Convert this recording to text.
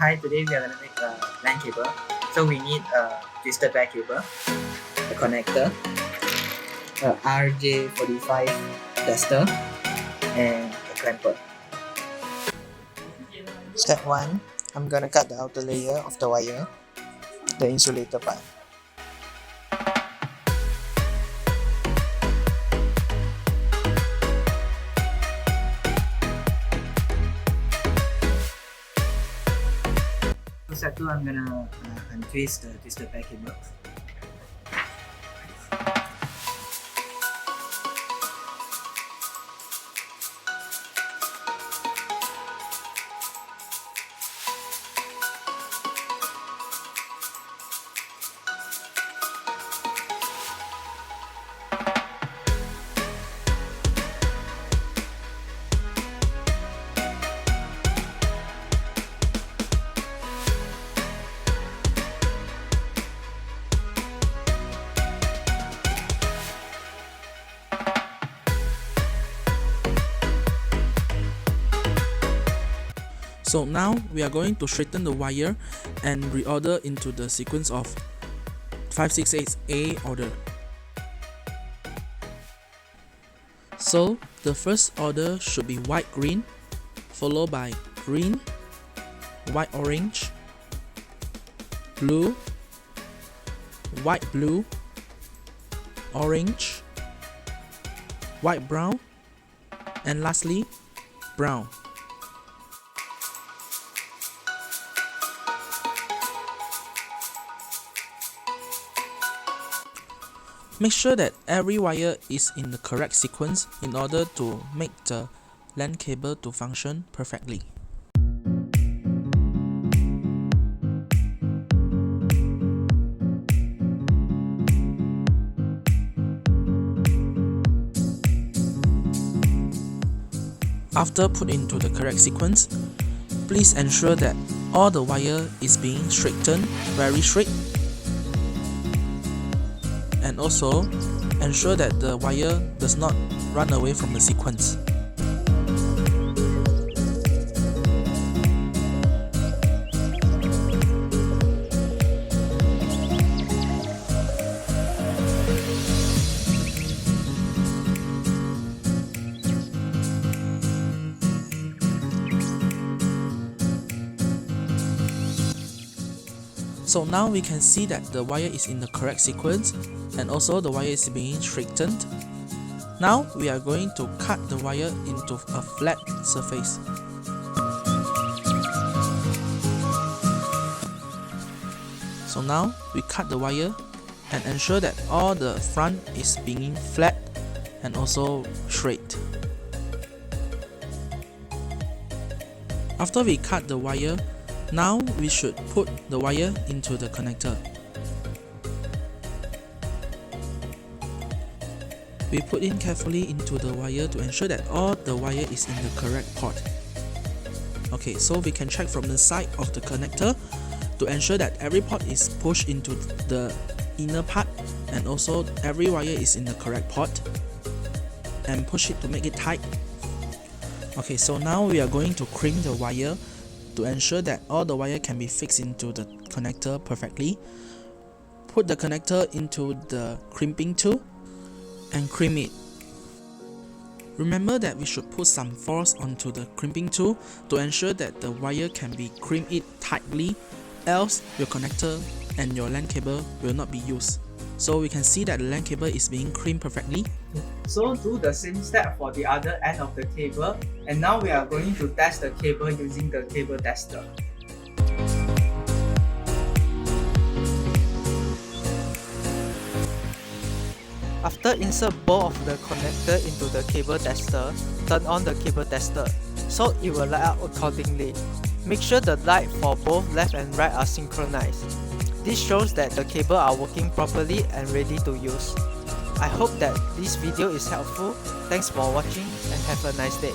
Hi, today we are going to make a LAN cable. So we need a twisted pair cable, a connector, a RJ45 tester, and a clamper. Step 1, I'm going to cut the outer layer of the wire, the insulator part. Step 2, I'm gonna untwist the twisted pair cable. So now we are going to straighten the wire and reorder into the sequence of 568A order. So the first order should be white green, followed by green, white orange, blue, white blue, orange, white brown, and lastly brown. Make sure that every wire is in the correct sequence in order to make the LAN cable to function perfectly. After put into the correct sequence, please ensure that all the wire is being straightened very straight, and also ensure that the wire does not run away from the sequence. So now we can see that the wire is in the correct sequence and also the wire is being straightened. Now we are going to cut the wire into a flat surface. So now we cut the wire and ensure that all the front is being flat and also straight. After we cut the wire, now we should put the wire into the connector. We put in carefully into the wire to ensure that all the wire is in the correct port. Okay, so we can check from the side of the connector to ensure that every port is pushed into the inner part and also every wire is in the correct port, and push it to make it tight. Okay, so now we are going to crimp the wire to ensure that all the wire can be fixed into the connector perfectly. Put the connector into the crimping tool and crimp it. Remember that we should put some force onto the crimping tool to ensure that the wire can be crimped it tightly, else your connector and your LAN cable will not be used. So we can see that the LAN cable is being crimped perfectly. So do the same step for the other end of the cable, and now we are going to test the cable using the cable tester. After insert both of the connector into the cable tester, turn on the cable tester so it will light up accordingly. Make sure the light for both left and right are synchronized. This shows that the cable are working properly and ready to use. I hope that this video is helpful. Thanks for watching and have a nice day.